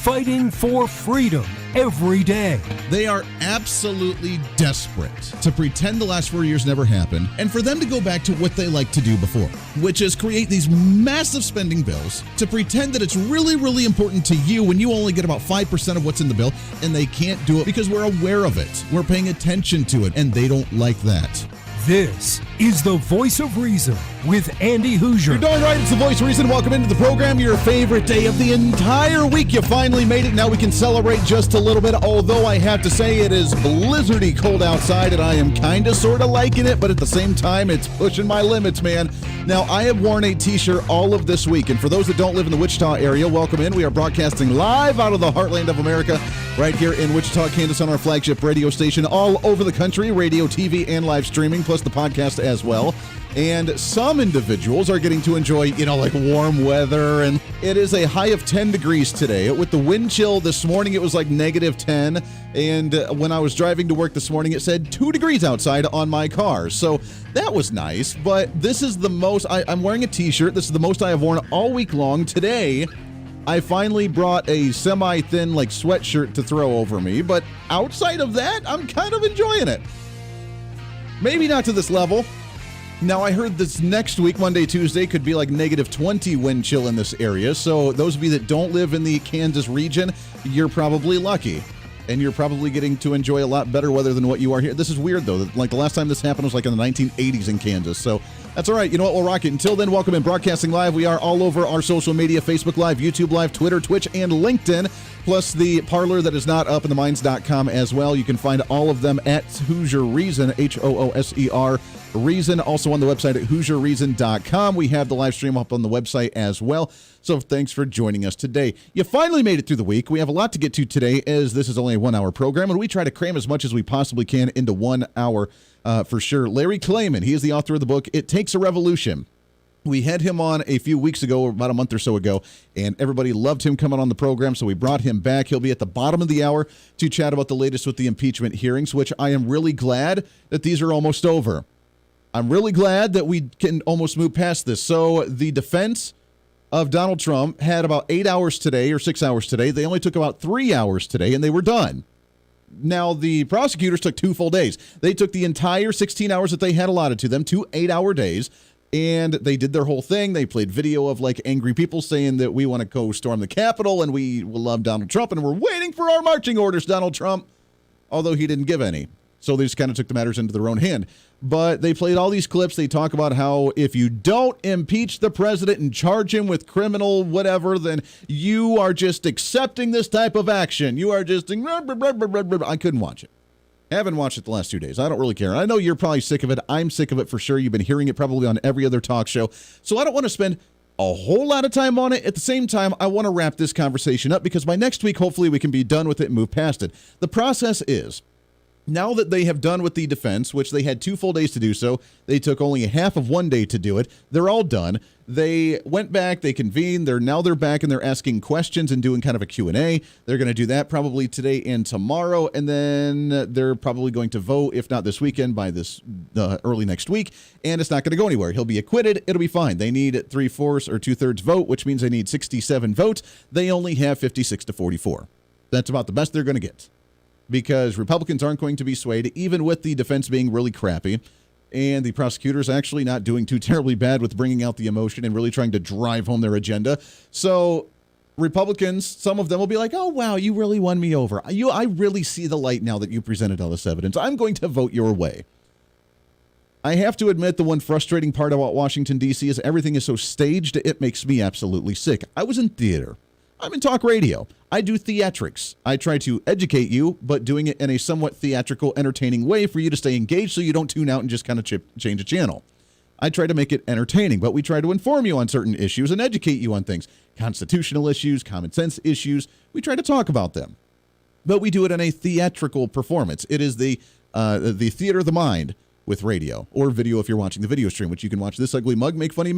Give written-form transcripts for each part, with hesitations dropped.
fighting for freedom every day. They are absolutely desperate to pretend the last 4 years never happened and for them to go back to what they liked to do before, which is create these massive spending bills to pretend that it's really, really important to you when you only get about 5% of what's in the bill, and they can't do it because we're aware of it. We're paying attention to it, and they don't like that. This is the Voice of Reason with Andy Hooser. You're darn right, it's the Voice of Reason. Welcome into the program. Your favorite day of the entire week. You finally made it. Now we can celebrate just a little bit, although I have to say it is blizzardy cold outside, and I am kind of sort of liking it, but at the same time, it's pushing my limits, man. Now, I have worn a t-shirt all of this week, and for those that don't live in the Wichita area, welcome in. We are broadcasting live out of the heartland of America, right here in Wichita, Kansas, on our flagship radio station all over the country, radio, TV, and live streaming, plus the podcast as well. And some individuals are getting to enjoy, like warm weather, and it is a high of 10 degrees today. With the wind chill this morning, it was like negative 10, and when I was driving to work this morning, it said 2 degrees outside on my car, so that was nice. But this is the most, I'm wearing a t-shirt, this is the most I have worn all week long. Today, I finally brought a semi-thin sweatshirt to throw over me, but outside of that, I'm kind of enjoying it. Maybe not to this level. Now, I heard this next week, Monday, Tuesday, could be like negative 20 wind chill in this area. So those of you that don't live in the Kansas region, you're probably lucky. And you're probably getting to enjoy a lot better weather than what you are here. This is weird, though. The last time this happened was in the 1980s in Kansas. So that's all right. You know what? We'll rock it. Until then, welcome in. Broadcasting live. We are all over our social media, Facebook Live, YouTube Live, Twitter, Twitch, and LinkedIn. Plus the parlor that is not up in the minds.com as well. You can find all of them at Hooser Reason, Hooser Reason. Also on the website at HooserReason.com. We have the live stream up on the website as well. So thanks for joining us today. You finally made it through the week. We have a lot to get to today, as this is only a 1 hour program, and we try to cram as much as we possibly can into 1 hour for sure. Larry Klayman, he is the author of the book, It Takes a Revolution. We had him on a few weeks ago, or about a month or so ago, and everybody loved him coming on the program, so we brought him back. He'll be at the bottom of the hour to chat about the latest with the impeachment hearings, which I am really glad that these are almost over. I'm really glad that we can almost move past this. So the defense of Donald Trump had about 8 hours today, or 6 hours today. They only took about 3 hours today, and they were done. Now, the prosecutors took 2 full days. They took the entire 16 hours that they had allotted to them, 2 8-hour days, and they did their whole thing. They played video of angry people saying that we want to go storm the Capitol and we will love Donald Trump and we're waiting for our marching orders, Donald Trump, although he didn't give any. So they just kind of took the matters into their own hand. But they played all these clips. They talk about how if you don't impeach the president and charge him with criminal whatever, then you are just accepting this type of action. You are just... I couldn't watch it. Haven't watched it the last 2 days. I don't really care. I know you're probably sick of it. I'm sick of it for sure. You've been hearing it probably on every other talk show. So I don't want to spend a whole lot of time on it. At the same time, I want to wrap this conversation up because by next week, hopefully we can be done with it and move past it. The process is, now that they have done with the defense, which they had 2 full days to do so, they took only half of 1 day to do it. They're all done. They went back, they convened, they're back and they're asking questions and doing kind of a Q&A. They're going to do that probably today and tomorrow, and then they're probably going to vote, if not this weekend, by this early next week, and it's not going to go anywhere. He'll be acquitted. It'll be fine. They need 3/4 or 2/3 vote, which means they need 67 votes. They only have 56 to 44. That's about the best they're going to get, because Republicans aren't going to be swayed, even with the defense being really crappy, and the prosecutors actually not doing too terribly bad with bringing out the emotion and really trying to drive home their agenda. So Republicans, some of them will be like, oh, wow, you really won me over. I really see the light now that you presented all this evidence. I'm going to vote your way. I have to admit, the one frustrating part about Washington, D.C. is everything is so staged, it makes me absolutely sick. I was in theater. I'm in talk radio. I do theatrics. I try to educate you, but doing it in a somewhat theatrical, entertaining way for you to stay engaged so you don't tune out and just kind of change a channel. I try to make it entertaining, but we try to inform you on certain issues and educate you on things. Constitutional issues, common sense issues. We try to talk about them. But we do it in a theatrical performance. It is the theater of the mind with radio or video if you're watching the video stream, which you can watch this ugly mug make funny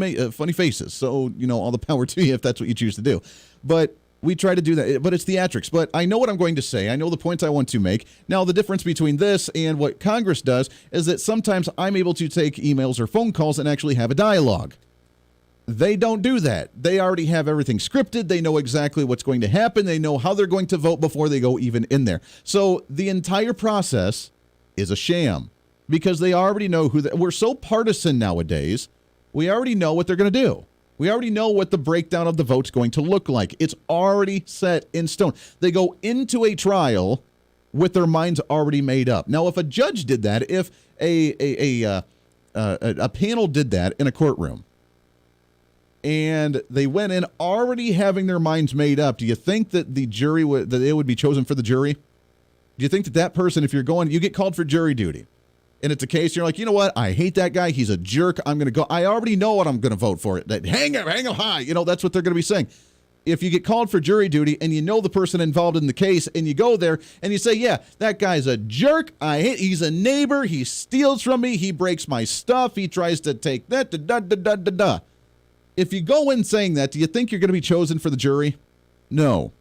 faces. So, all the power to you if that's what you choose to do. But we try to do that, but it's theatrics. But I know what I'm going to say. I know the points I want to make. Now, the difference between this and what Congress does is that sometimes I'm able to take emails or phone calls and actually have a dialogue. They don't do that. They already have everything scripted. They know exactly what's going to happen. They know how they're going to vote before they go even in there. So the entire process is a sham because they already know we're so partisan nowadays. We already know what they're going to do. We already know what the breakdown of the vote's going to look like. It's already set in stone. They go into a trial with their minds already made up. Now, if a judge did that, if a panel did that in a courtroom, and they went in already having their minds made up, do you think that the jury that they would be chosen for the jury? Do you think that person, if you get called for jury duty, and it's a case you're like, you know what, I hate that guy, he's a jerk, I'm going to go, I already know what I'm going to vote for. That hang him high, that's what they're going to be saying. If you get called for jury duty and you know the person involved in the case and you go there and you say, yeah, that guy's a jerk, he's a neighbor, he steals from me, he breaks my stuff, he tries to take that, da-da-da-da-da-da. If you go in saying that, do you think you're going to be chosen for the jury? No.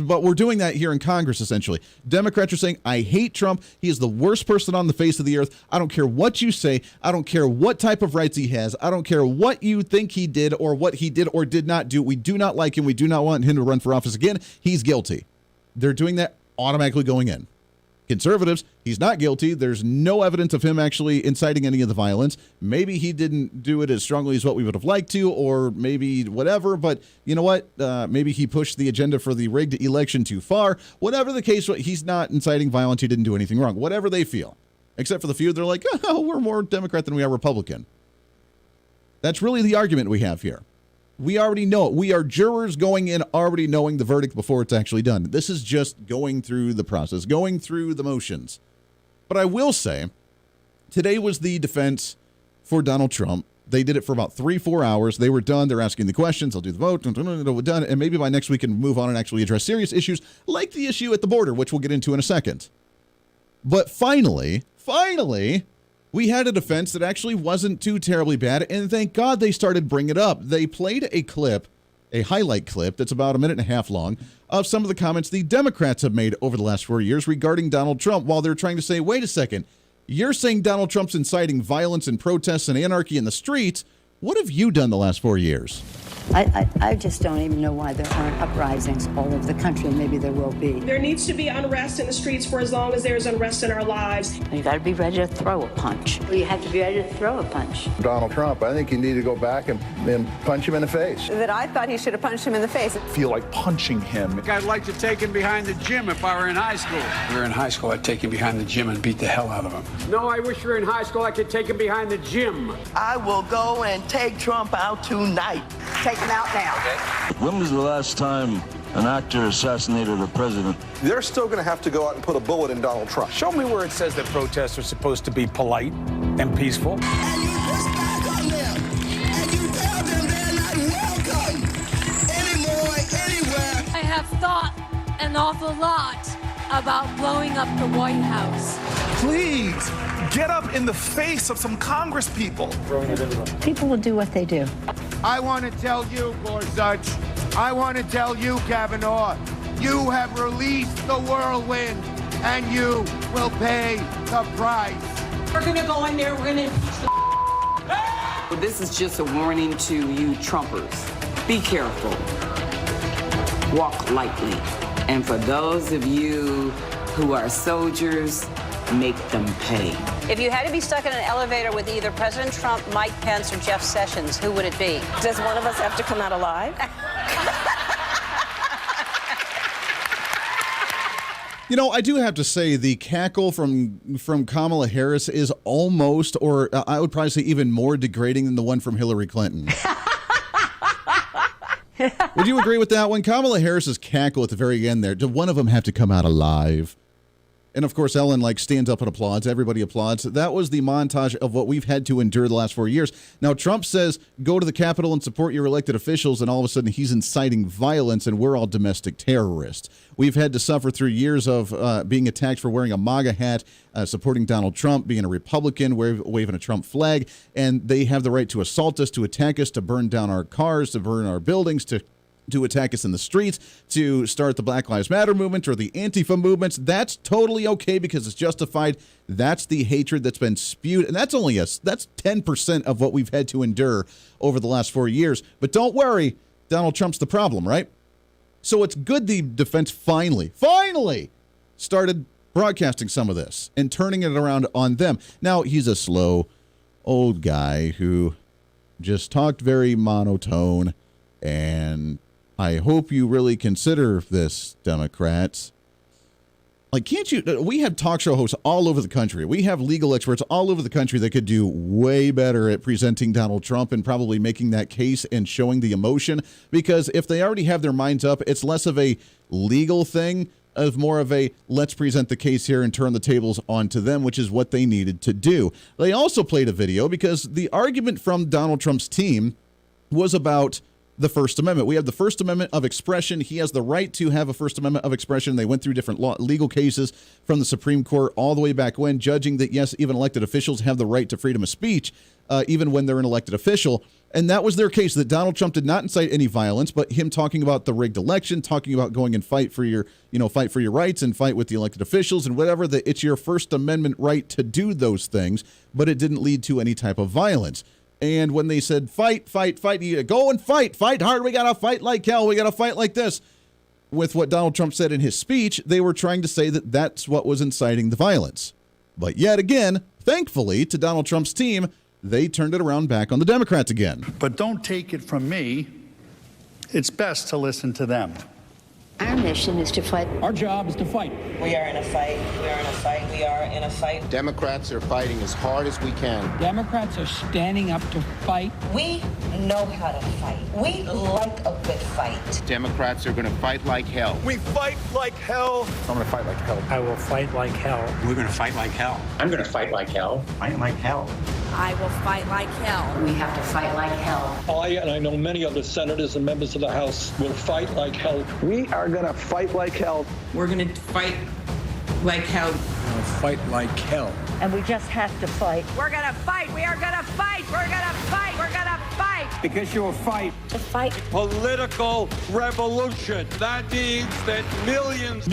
But we're doing that here in Congress, essentially. Democrats are saying, I hate Trump. He is the worst person on the face of the earth. I don't care what you say. I don't care what type of rights he has. I don't care what you think he did or what he did or did not do. We do not like him. We do not want him to run for office again. He's guilty. They're doing that automatically going in. Conservatives, he's not guilty. There's no evidence of him actually inciting any of the violence. Maybe he didn't do it as strongly as what we would have liked to, or maybe whatever, but you know what? Maybe he pushed the agenda for the rigged election too far. Whatever the case, he's not inciting violence. He didn't do anything wrong. Whatever they feel. Except for the few, they're like, oh, we're more Democrat than we are Republican. That's really the argument we have here. We already know it. We are jurors going in already knowing the verdict before it's actually done. This is just going through the process, going through the motions. But I will say, today was the defense for Donald Trump. They did it for about 3-4 hours. They were done. They're asking the questions. They'll do the vote. Done. And maybe by next week we can move on and actually address serious issues like the issue at the border, which we'll get into in a second. But finally, we had a defense that actually wasn't too terribly bad, and thank God they started bringing it up. They played a highlight clip that's about 1.5 minutes long of some of the comments the Democrats have made over the last 4 years regarding Donald Trump while they're trying to say, wait a second, you're saying Donald Trump's inciting violence and protests and anarchy in the streets. What have you done the last 4 years? I just don't even know why there aren't uprisings all over the country. Maybe there will be. There needs to be unrest in the streets for as long as there's unrest in our lives. You got to be ready to throw a punch. Well, you have to be ready to throw a punch. Donald Trump, I think you need to go back and punch him in the face. That I thought he should have punched him in the face. Feel like punching him. I'd like to take him behind the gym if I were in high school. If we were in high school, I'd take him behind the gym and beat the hell out of him. No, I wish we were in high school. I could take him behind the gym. I will go and take Trump out tonight. Take him out now. Okay. When was the last time an actor assassinated a president? They're still going to have to go out and put a bullet in Donald Trump. Show me where it says that protests are supposed to be polite and peaceful. And you push back on them, and you tell them they're not welcome anymore, anywhere. I have thought an awful lot about blowing up the White House. Please, get up in the face of some Congress people. People will do what they do. I want to tell you, Gorsuch, I want to tell you, Kavanaugh, you have released the whirlwind, and you will pay the price. We're going to go in there, we're going to... This is just a warning to you Trumpers. Be careful. Walk lightly. And for those of you who are soldiers, make them pay. If you had to be stuck in an elevator with either President Trump, Mike Pence, or Jeff Sessions, who would it be? Does one of us have to come out alive? You know, I do have to say the cackle from Kamala Harris is almost, or I would probably say even more degrading than the one from Hillary Clinton. Would you agree with that? When Kamala Harris's cackle at the very end there, did one of them have to come out alive? And of course, Ellen stands up and applauds. Everybody applauds. That was the montage of what we've had to endure the last 4 years. Now, Trump says, go to the Capitol and support your elected officials, and all of a sudden he's inciting violence, and we're all domestic terrorists. We've had to suffer through years of being attacked for wearing a MAGA hat, supporting Donald Trump, being a Republican, waving a Trump flag, and they have the right to assault us, to attack us, to burn down our cars, to burn our buildings, to to attack us in the streets, to start the Black Lives Matter movement or the Antifa movements. That's totally okay because it's justified. That's the hatred that's been spewed. And that's only that's 10% of what we've had to endure over the last 4 years. But don't worry, Donald Trump's the problem, right? So it's good the defense finally started broadcasting some of this and turning it around on them. Now, he's a slow old guy who just talked very monotone, and I hope you really consider this, Democrats. Like, can't you? We have talk show hosts all over the country. We have legal experts all over the country that could do way better at presenting Donald Trump and probably making that case and showing the emotion. Because if they already have their minds up, it's less of a legal thing, of more of a let's present the case here and turn the tables onto them, which is what they needed to do. They also played a video because the argument from Donald Trump's team was about the First Amendment. We have the First Amendment of expression. He has the right to have a First Amendment of expression. They went through different legal cases from the Supreme Court all the way back when, judging that, yes, even elected officials have the right to freedom of speech, even when they're an elected official. And that was their case, that Donald Trump did not incite any violence, but him talking about the rigged election, talking about going and fight for your rights and fight with the elected officials and whatever, that it's your First Amendment right to do those things, but it didn't lead to any type of violence. And when they said, fight, you go and fight hard, we got to fight like hell, we got to fight like this, with what Donald Trump said in his speech, they were trying to say that that's what was inciting the violence. But yet again, thankfully, to Donald Trump's team, they turned it around back on the Democrats again. But don't take it from me. It's best to listen to them. Our mission is to fight. Our job is to fight. We are in a fight. We are in a fight. We are in a fight. Democrats are fighting as hard as we can. Democrats are standing up to fight. We know how to fight. We like a good fight. Democrats are going to fight like hell. We fight like hell. I'm going to fight like hell. I will fight like hell. We're going to fight like hell. I'm going to fight like hell. Fight like hell. I will fight like hell. We have to fight like hell. I, and I know many other senators and members of the House, will fight like hell. We are going to fight like hell. We're going to fight like hell. We're going to fight like hell. And we just have to fight. We're going to fight. We are going to fight. We're going to fight. We're going to fight. Because you'll fight. To fight. Political revolution. That means that millions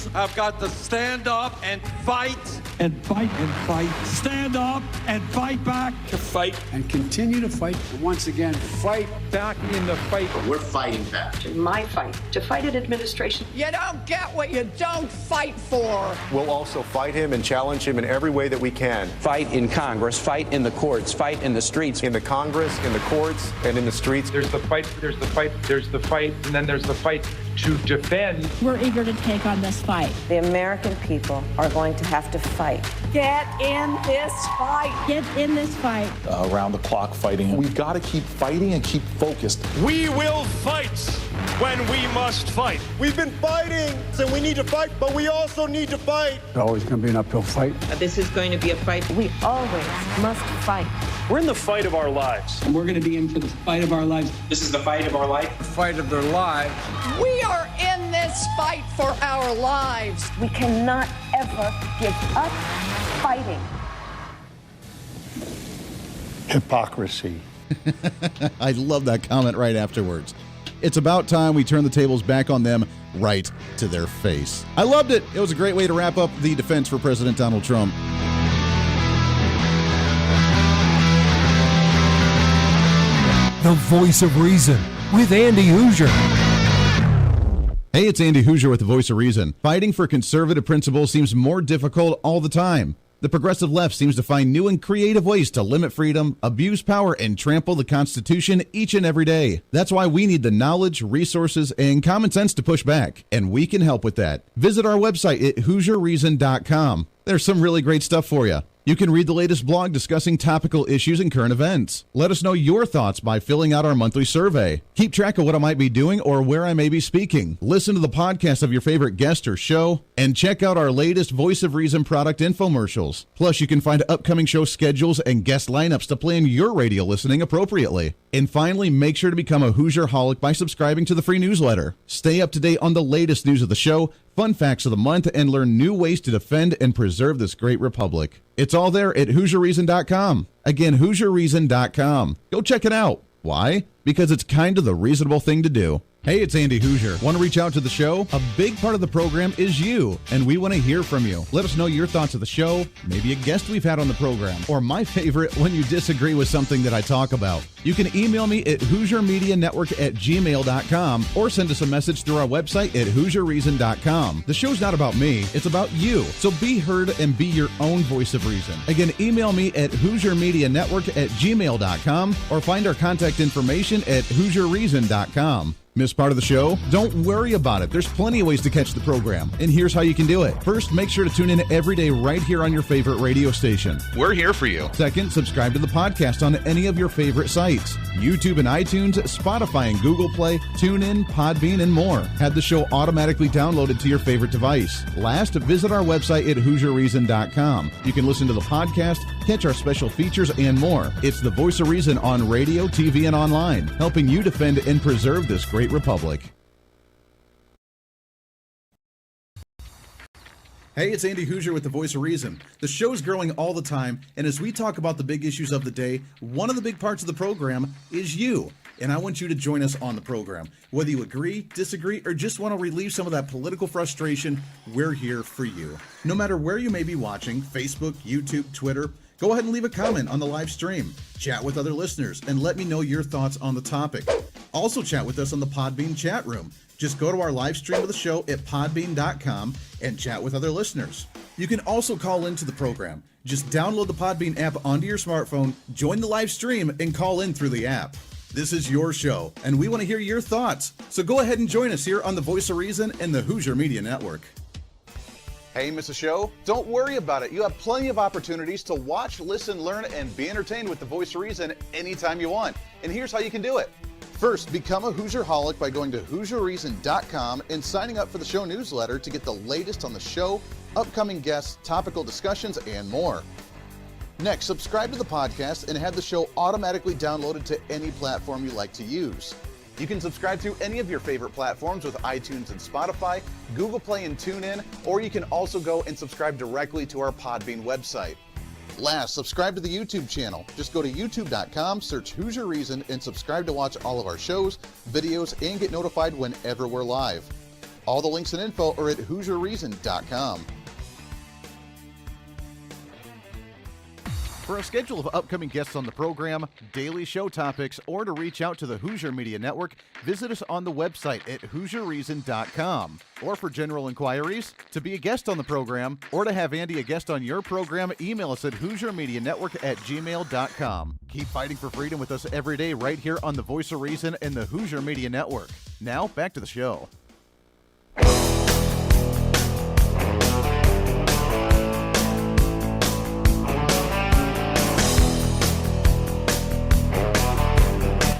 have got to stand up and fight. And fight and fight. Stand up and fight back. To fight and continue to fight. And once again, fight back in the fight. We're fighting back. My fight. To fight an administration. You don't get what you don't fight for. We'll also fight him and challenge him in every way that we can. Fight in Congress, fight in the courts, fight in the streets. In the Congress, in the courts, and in the streets. There's the fight, and then there's the fight to defend. We're eager to take on this fight. The American people are going to have to fight. Get in this fight. Get in this fight. Around the clock fighting. We've got to keep fighting and keep focused. We will fight when we must fight. We've been fighting, so we need to fight, but we also need to fight. It's always going to be an uphill fight. This is going to be a fight. We always must fight. We're in the fight of our lives. And we're going to be in for the fight of our lives. This is the fight of our life. The fight of their lives. We are in this fight for our lives. We cannot ever give up fighting. Hypocrisy. I love that comment right afterwards. It's about time we turn the tables back on them right to their face. I loved it. It was a great way to wrap up the defense for President Donald Trump. The Voice of Reason with Andy Hooser. Hey, it's Andy Hooser with the Voice of Reason. Fighting for conservative principles seems more difficult all the time. The progressive left seems to find new and creative ways to limit freedom, abuse power, and trample the Constitution each and every day. That's why we need the knowledge, resources, and common sense to push back, and we can help with that. Visit our website at HooserReason.com. There's some really great stuff for you. You can read the latest blog discussing topical issues and current events. Let us know your thoughts by filling out our monthly survey. Keep track of what I might be doing or where I may be speaking. Listen to the podcast of your favorite guest or show, and check out our latest Voice of Reason product infomercials. Plus, you can find upcoming show schedules and guest lineups to plan your radio listening appropriately. And finally, make sure to become a Hoosier-holic by subscribing to the free newsletter. Stay up to date on the latest news of the show, fun facts of the month, and learn new ways to defend and preserve this great republic. It's all there at HooserReason.com. Again, HooserReason.com. Go check it out. Why? because it's kind of the reasonable thing to do. Hey, it's Andy Hooser. Want to reach out to the show? A big part of the program is you, and we want to hear from you. Let us know your thoughts of the show, maybe a guest we've had on the program, or my favorite, when you disagree with something that I talk about. You can email me at HooserMediaNetwork@gmail.com or send us a message through our website at HooserReason.com. The show's not about me, it's about you. So be heard and be your own voice of reason. Again, email me at HooserMediaNetwork@gmail.com or find our contact information at HooserReason.com. Miss part of the show? Don't worry about it. There's plenty of ways to catch the program, and here's how you can do it. First, make sure to tune in every day right here on your favorite radio station. We're here for you. Second, subscribe to the podcast on any of your favorite sites. YouTube and iTunes, Spotify and Google Play, TuneIn, Podbean, and more. Have the show automatically downloaded to your favorite device. Last, visit our website at HooserReason.com. You can listen to the podcast, catch our special features, and more. It's the voice of reason on radio, TV, and online, helping you defend and preserve this great republic. Hey, it's Andy Hooser with the Voice of Reason. The show's growing all the time, and as we talk about the big issues of the day, one of the big parts of the program is you. And I want you to join us on the program. Whether you agree, disagree, or just want to relieve some of that political frustration, we're here for you. No matter where you may be watching, Facebook, YouTube, Twitter, go ahead and leave a comment on the live stream. Chat with other listeners and let me know your thoughts on the topic. Also chat with us on the Podbean chat room. Just go to our live stream of the show at podbean.com and chat with other listeners. You can also call into the program. Just download the Podbean app onto your smartphone, join the live stream, and call in through the app. This is your show, and we want to hear your thoughts. So go ahead and join us here on the Voice of Reason and the Hooser Media Network. Hey, miss a show? Don't worry about it. You have plenty of opportunities to watch, listen, learn, and be entertained with the Voice of Reason anytime you want. And here's how you can do it. First, become a Hooserholic by going to HooserReason.com and signing up for the show newsletter to get the latest on the show, upcoming guests, topical discussions, and more. Next, subscribe to the podcast and have the show automatically downloaded to any platform you like to use. You can subscribe to any of your favorite platforms with iTunes and Spotify, Google Play and TuneIn, or you can also go and subscribe directly to our Podbean website. Last, subscribe to the YouTube channel. Just go to youtube.com, search Hooser Reason, and subscribe to watch all of our shows, videos, and get notified whenever we're live. All the links and info are at HooserReason.com. For a schedule of upcoming guests on the program, daily show topics, or to reach out to the Hooser Media Network, visit us on the website at HooserReason.com. Or for general inquiries, to be a guest on the program, or to have Andy a guest on your program, email us at HooserMediaNetwork@gmail.com. Keep fighting for freedom with us every day right here on the Voice of Reason and the Hooser Media Network. Now, back to the show.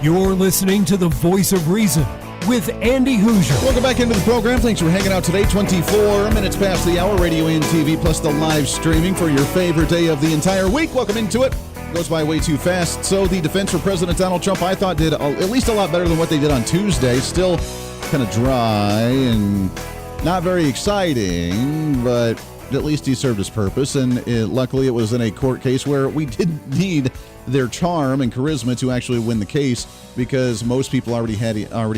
You're listening to the Voice of Reason with Andy Hooser. Welcome back into the program. Thanks for hanging out today. 24 minutes past the hour, radio and TV, plus the live streaming for your favorite day of the entire week. Welcome into it. Goes by way too fast. So the defense for President Donald Trump, I thought, did at least a lot better than what they did on Tuesday. Still kind of dry and not very exciting, but at least he served his purpose. And luckily it was in a court case where we didn't need their charm and charisma to actually win the case, because most people already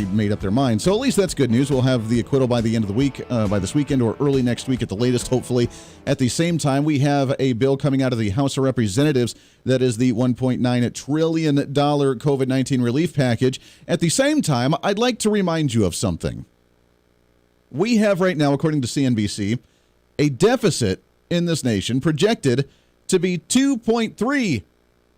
made up their mind. So at least that's good news. We'll have the acquittal by the end of the week, by this weekend or early next week at the latest, hopefully. At the same time, we have a bill coming out of the House of Representatives that is the $1.9 trillion COVID-19 relief package. At the same time, I'd like to remind you of something. We have right now, according to CNBC, a deficit in this nation projected to be $2.3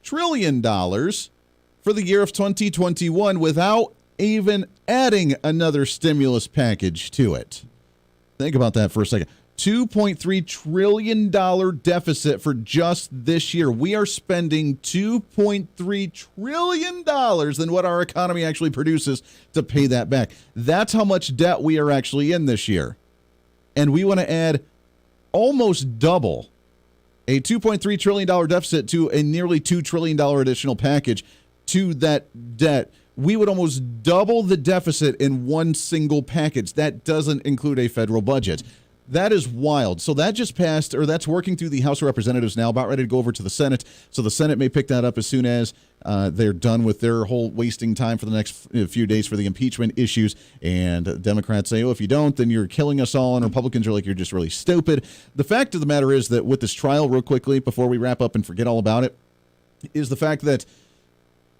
trillion for the year of 2021 without even adding another stimulus package to it. Think about that for a second. $2.3 trillion deficit for just this year. We are spending $2.3 trillion than what our economy actually produces to pay that back. That's how much debt we are actually in this year. And we want to add almost double a $2.3 trillion deficit to a nearly $2 trillion additional package to that debt. We would almost double the deficit in one single package. That doesn't include a federal budget. That is wild. So that just passed, or that's working through the House of Representatives now, about ready to go over to the Senate. So the Senate may pick that up as soon as they're done with their whole wasting time for the next few days for the impeachment issues. And Democrats say, oh, if you don't, then you're killing us all. And Republicans are like, you're just really stupid. The fact of the matter is that with this trial, real quickly, before we wrap up and forget all about it, is the fact that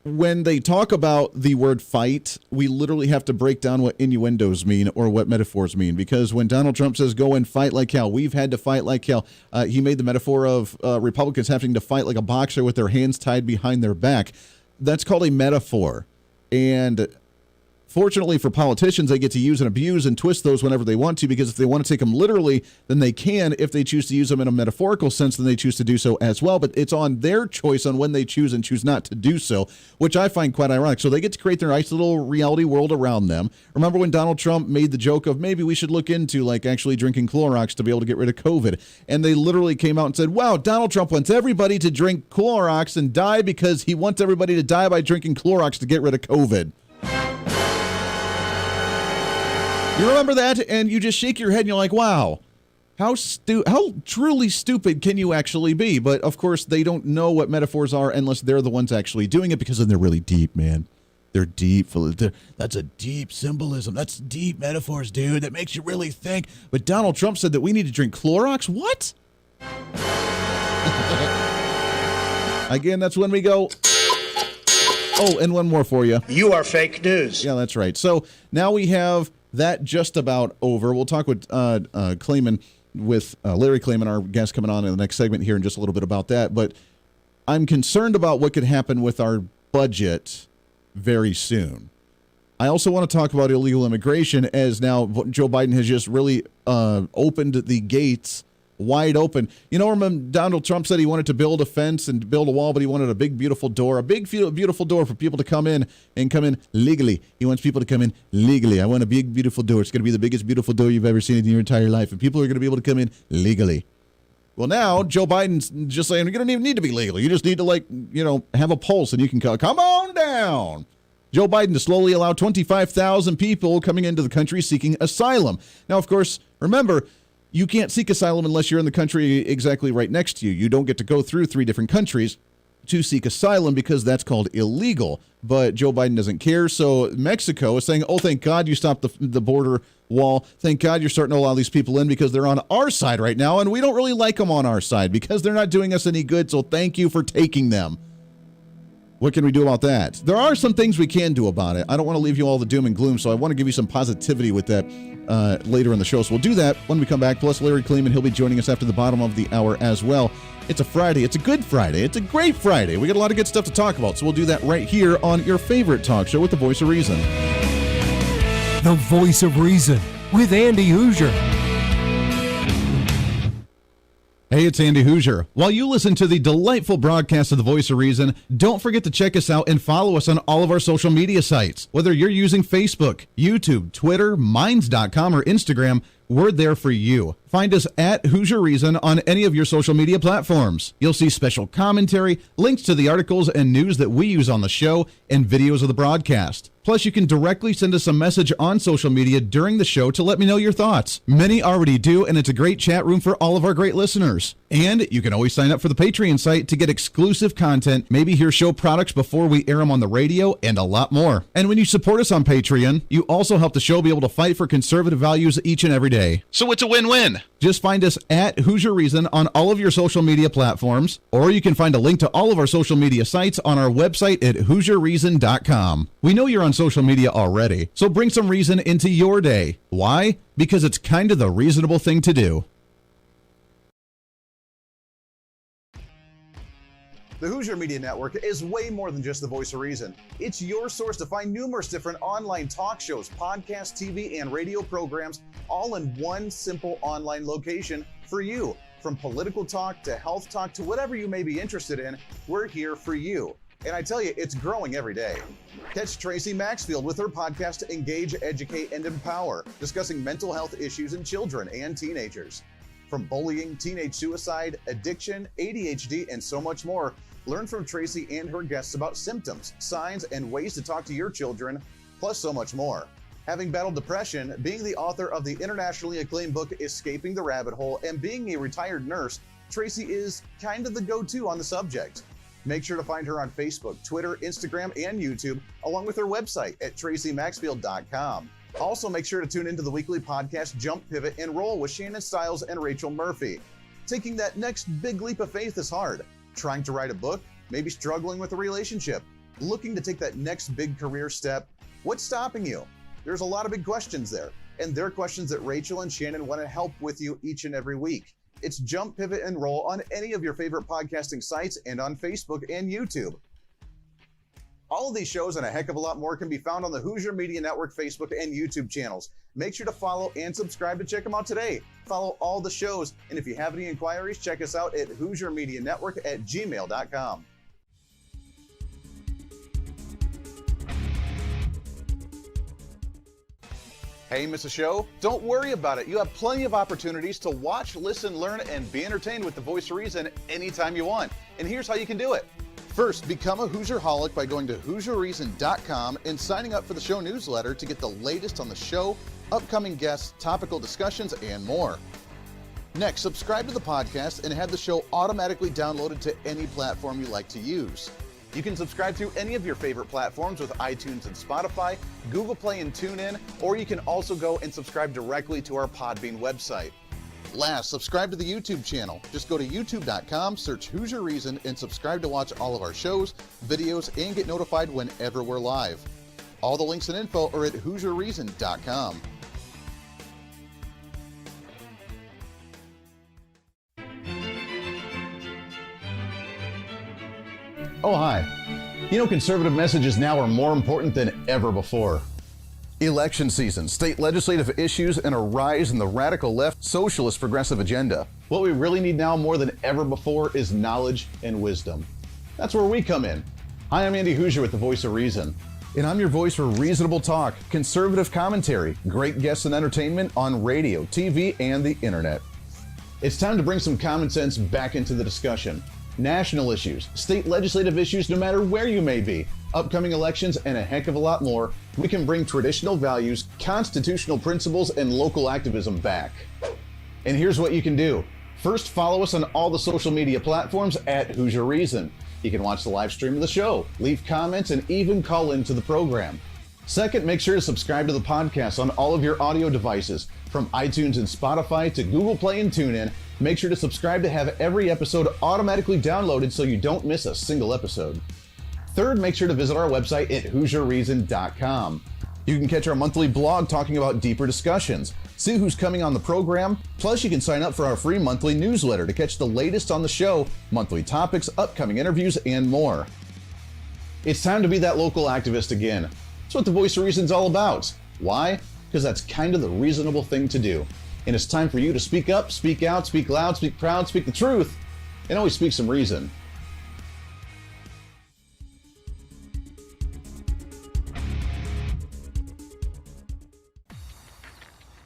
when they talk about the word fight, we literally have to break down what innuendos mean or what metaphors mean. Because when Donald Trump says go and fight like hell, we've had to fight like hell. He made the metaphor of Republicans having to fight like a boxer with their hands tied behind their back. That's called a metaphor. And fortunately for politicians, they get to use and abuse and twist those whenever they want to, because if they want to take them literally, then they can. If they choose to use them in a metaphorical sense, then they choose to do so as well. But it's on their choice on when they choose and choose not to do so, which I find quite ironic. So they get to create their nice little reality world around them. Remember when Donald Trump made the joke of maybe we should look into like actually drinking Clorox to be able to get rid of COVID? And they literally came out and said, wow, Donald Trump wants everybody to drink Clorox and die because he wants everybody to die by drinking Clorox to get rid of COVID. You remember that, and you just shake your head, and you're like, wow, how truly stupid can you actually be? But, of course, they don't know what metaphors are unless they're the ones actually doing it, because then they're really deep, man. They're deep. That's a deep symbolism. That's deep metaphors, dude. That makes you really think. But Donald Trump said that we need to drink Clorox? What? Again, that's when we go... Oh, and one more for you. You are fake news. Yeah, that's right. So now we have that just about over. We'll talk with Clayman, with Larry Klayman, our guest, coming on in the next segment here in just a little bit about that. But I'm concerned about what could happen with our budget very soon. I also want to talk about illegal immigration, as now Joe Biden has just really opened the gates wide open. You know, remember Donald Trump said he wanted to build a fence and build a wall, but he wanted a big, beautiful door, a big, beautiful door for people to come in and come in legally. He wants people to come in legally. I want a big, beautiful door. It's going to be the biggest, beautiful door you've ever seen in your entire life, and people are going to be able to come in legally. Well, now Joe Biden's just saying you don't even need to be legal. You just need to, have a pulse, and you can come on down. Joe Biden to slowly allow 25,000 people coming into the country seeking asylum. Now, of course, remember, you can't seek asylum unless you're in the country exactly right next to you. You don't get to go through 3 different countries to seek asylum because that's called illegal. But Joe Biden doesn't care. So Mexico is saying, oh, thank God you stopped the border wall. Thank God you're starting to allow these people in because they're on our side right now. And we don't really like them on our side because they're not doing us any good. So thank you for taking them. What can we do about that? There are some things we can do about it. I don't want to leave you all the doom and gloom, so I want to give you some positivity with that later in the show. So we'll do that when we come back. Plus, Larry Klayman, he'll be joining us after the bottom of the hour as well. It's a Friday. It's a good Friday. It's a great Friday. We got a lot of good stuff to talk about, so we'll do that right here on your favorite talk show with the Voice of Reason. The Voice of Reason with Andy Hooser. Hey, it's Andy Hooser. While you listen to the delightful broadcast of the Voice of Reason, don't forget to check us out and follow us on all of our social media sites. Whether you're using Facebook, YouTube, Twitter, Minds.com, or Instagram, we're there for you. Find us at Hooser Reason on any of your social media platforms. You'll see special commentary, links to the articles and news that we use on the show, and videos of the broadcast. Plus, you can directly send us a message on social media during the show to let me know your thoughts. Many already do, and it's a great chat room for all of our great listeners. And you can always sign up for the Patreon site to get exclusive content, maybe hear show products before we air them on the radio, and a lot more. And when you support us on Patreon, you also help the show be able to fight for conservative values each and every day. So it's a win-win. Just find us at Hooser Reason on all of your social media platforms, or you can find a link to all of our social media sites on our website at HooserReason.com. We know you're on social media already, so bring some reason into your day. Why? Because it's kind of the reasonable thing to do. The Hooser Media Network is way more than just the Voice of Reason. It's your source to find numerous different online talk shows, podcasts, TV, and radio programs, all in one simple online location for you. From political talk to health talk to whatever you may be interested in, we're here for you. And I tell you, it's growing every day. Catch Tracy Maxfield with her podcast, Engage, Educate, and Empower, discussing mental health issues in children and teenagers. From bullying, teenage suicide, addiction, ADHD, and so much more, learn from Tracy and her guests about symptoms, signs, and ways to talk to your children, plus so much more. Having battled depression, being the author of the internationally acclaimed book Escaping the Rabbit Hole, and being a retired nurse, Tracy is kind of the go-to on the subject. Make sure to find her on Facebook, Twitter, Instagram, and YouTube, along with her website at tracymaxfield.com. Also, make sure to tune into the weekly podcast Jump, Pivot, and Roll with Shannon Stiles and Rachel Murphy. Taking that next big leap of faith is hard. Trying to write a book, maybe struggling with a relationship, looking to take that next big career step. What's stopping you? There's a lot of big questions there, and they're questions that Rachel and Shannon want to help with you each and every week. It's Jump, Pivot, and Roll on any of your favorite podcasting sites and on Facebook and YouTube. All of these shows and a heck of a lot more can be found on the Hooser Media Network Facebook and YouTube channels. Make sure to follow and subscribe to check them out today. Follow all the shows, and if you have any inquiries, check us out at HooserMediaNetwork@gmail.com. Hey, miss a show? Don't worry about it. You have plenty of opportunities to watch, listen, learn, and be entertained with the Voice of Reason anytime you want. And here's how you can do it. First, become a Hooserholic by going to HooserReason.com and signing up for the show newsletter to get the latest on the show, upcoming guests, topical discussions, and more. Next, subscribe to the podcast and have the show automatically downloaded to any platform you like to use. You can subscribe through any of your favorite platforms with iTunes and Spotify, Google Play and TuneIn, or you can also go and subscribe directly to our Podbean website. Last, subscribe to the YouTube channel. Just go to youtube.com, search Hooser Reason, and subscribe to watch all of our shows, videos, and get notified whenever we're live. All the links and info are at HooserReason.com. Oh, hi. You know, conservative messages now are more important than ever before. Election season, state legislative issues, and a rise in the radical left socialist progressive agenda. What we really need now more than ever before is knowledge and wisdom. That's where we come in. Hi, I'm Andy Hooser with the Voice of Reason, and I'm your voice for reasonable talk, conservative commentary, great guests and entertainment on radio, TV, and the internet. It's time to bring some common sense back into the discussion. National issues, state legislative issues, no matter where you may be, upcoming elections, and a heck of a lot more, we can bring traditional values, constitutional principles, and local activism back. And here's what you can do. First, follow us on all the social media platforms at Hooser Reason. You can watch the live stream of the show, leave comments, and even call into the program. Second, make sure to subscribe to the podcast on all of your audio devices, from iTunes and Spotify to Google Play and TuneIn. Make sure to subscribe to have every episode automatically downloaded so you don't miss a single episode. Third, make sure to visit our website at HooserReason.com. You can catch our monthly blog talking about deeper discussions, see who's coming on the program, plus you can sign up for our free monthly newsletter to catch the latest on the show, monthly topics, upcoming interviews, and more. It's time to be that local activist again. That's what the Voice of Reason's all about. Why? Because that's kind of the reasonable thing to do. And it's time for you to speak up, speak out, speak loud, speak proud, speak the truth, and always speak some reason.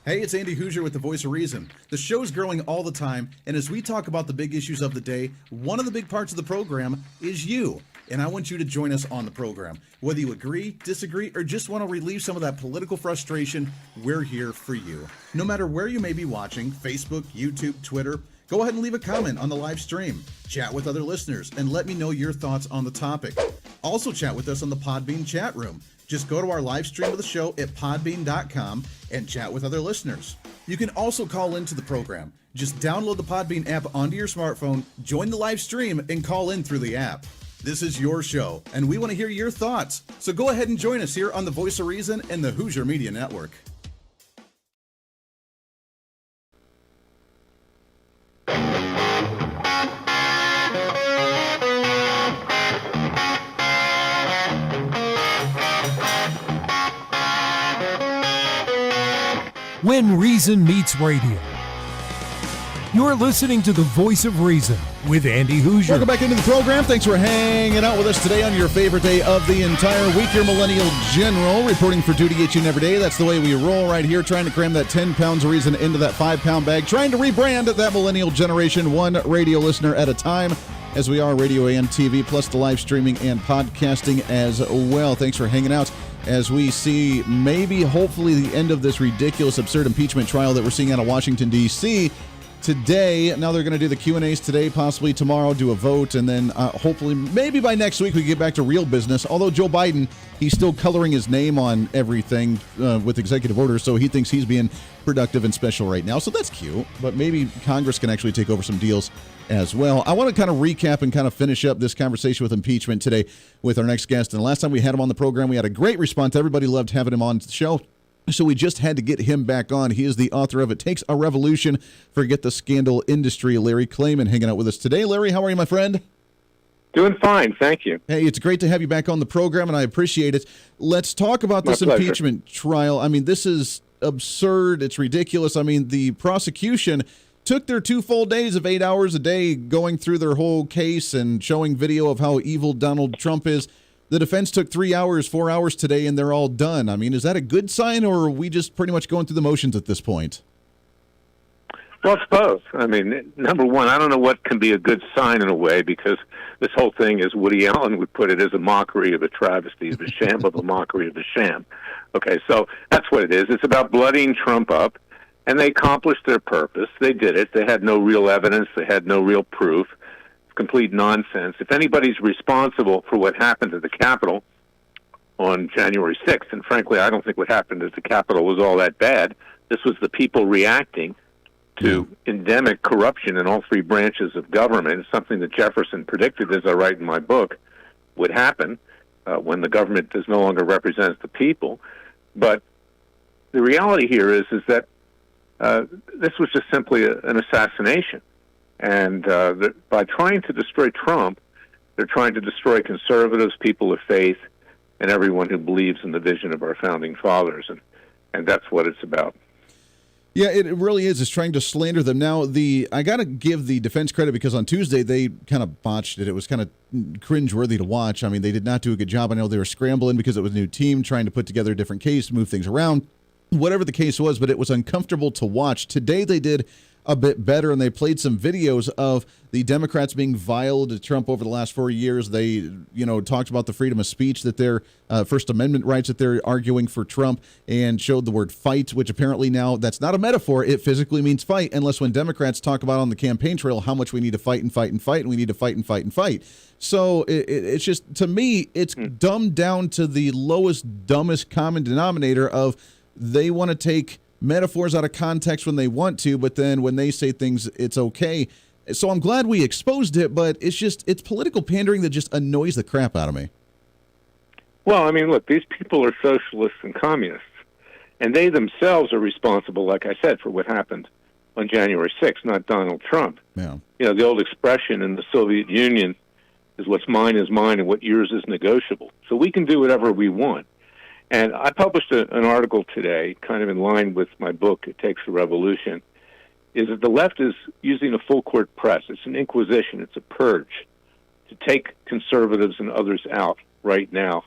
Hey, it's Andy Hooser with the Voice of Reason. The show's growing all the time, and as we talk about the big issues of the day, one of the big parts of the program is you. And I want you to join us on the program. Whether you agree, disagree, or just want to relieve some of that political frustration, we're here for you. No matter where you may be watching, Facebook, YouTube, Twitter, go ahead and leave a comment on the live stream. Chat with other listeners and let me know your thoughts on the topic. Also chat with us on the Podbean chat room. Just go to our live stream of the show at podbean.com and chat with other listeners. You can also call into the program. Just download the Podbean app onto your smartphone, join the live stream, and call in through the app. This is your show, and we want to hear your thoughts. So go ahead and join us here on the Voice of Reason and the Hooser Media Network. When Reason Meets Radio. You're listening to the Voice of Reason with Andy Hooser. Welcome back into the program. Thanks for hanging out with us today on your favorite day of the entire week. Your Millennial General reporting for duty each and every day. That's the way we roll right here, trying to cram that 10 pounds of reason into that 5-pound bag, trying to rebrand that millennial generation one radio listener at a time, as we are radio and TV, plus the live streaming and podcasting as well. Thanks for hanging out. as we see maybe, hopefully, the end of this ridiculous, absurd impeachment trial that we're seeing out of Washington, D.C. today. Now they're going to do the Q&As today, possibly tomorrow, do a vote, and then hopefully maybe by next week we get back to real business. Although Joe Biden, he's still coloring his name on everything with executive orders, so he thinks he's being productive and special right now. So that's cute, but maybe Congress can actually take over some deals as well. I want to kind of recap and kind of finish up this conversation with impeachment today with our next guest. And the last time we had him on the program, we had a great response. Everybody loved having him on the show. So we just had to get him back on. He is the author of It Takes a Revolution, Forget the Scandal Industry. Larry Klayman hanging out with us today. Larry, how are you, my friend? Doing fine, thank you. Hey, it's great to have you back on the program, and I appreciate it. Let's talk about this impeachment trial. I mean, this is absurd. It's ridiculous. I mean, the prosecution took their 2 full days of 8 hours a day going through their whole case and showing video of how evil Donald Trump is. The defense took 3 hours, 4 hours today, and they're all done. I mean, is that a good sign, or are we just pretty much going through the motions at this point? Well, it's both. I mean, number one, I don't know what can be a good sign in a way, because this whole thing, as Woody Allen would put it, is a mockery of a travesty, of a sham of a mockery of a sham. Okay, so that's what it is. It's about bloodying Trump up, and they accomplished their purpose. They did it. They had no real evidence. They had no real proof. Complete nonsense. If anybody's responsible for what happened at the Capitol on January 6th, and frankly, I don't think what happened at the Capitol was all that bad. This was the people reacting to endemic corruption in all 3 branches of government. It's something that Jefferson predicted, as I write in my book, would happen when the government no longer represents the people. But the reality here is that this was just simply an assassination. And by trying to destroy Trump, they're trying to destroy conservatives, people of faith, and everyone who believes in the vision of our founding fathers. And that's what it's about. Yeah, it really is. It's trying to slander them. Now, I got to give the defense credit, because on Tuesday they kind of botched it. It was kind of cringeworthy to watch. I mean, they did not do a good job. I know they were scrambling because it was a new team trying to put together a different case, move things around, whatever the case was, but it was uncomfortable to watch. Today they did a bit better, and they played some videos of the Democrats being vile to Trump over the last 4 years. They, talked about the freedom of speech, that their First Amendment rights that they're arguing for Trump, and showed the word fight, which apparently now that's not a metaphor. It physically means fight, unless when Democrats talk about on the campaign trail how much we need to fight and fight and fight, and we need to fight and fight and fight. So it's just, to me, it's dumbed down to the lowest, dumbest common denominator of they want to take metaphors out of context when they want to, but then when they say things, it's okay. So I'm glad we exposed it, but it's political pandering that just annoys the crap out of me. Well, I mean, look, these people are socialists and communists, and they themselves are responsible, like I said, for what happened on January 6th, not Donald Trump. Yeah. The old expression in the Soviet Union is what's mine is mine and what yours is negotiable. So we can do whatever we want. And I published an article today, kind of in line with my book, It Takes a Revolution, is that the left is using a full-court press. It's an inquisition. It's a purge to take conservatives and others out right now.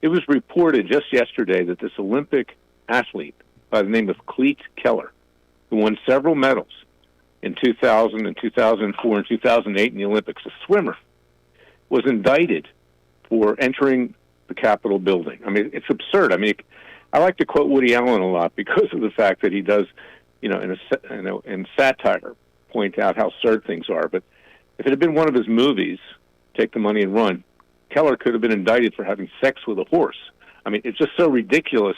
It was reported just yesterday that this Olympic athlete by the name of Cleet Keller, who won several medals in 2000 and 2004 and 2008 in the Olympics, a swimmer, was indicted for entering the Capitol building. I mean, it's absurd. I mean, I like to quote Woody Allen a lot because of the fact that he does, in satire, point out how absurd things are. But if it had been one of his movies, Take the Money and Run, Keller could have been indicted for having sex with a horse. I mean, it's just so ridiculous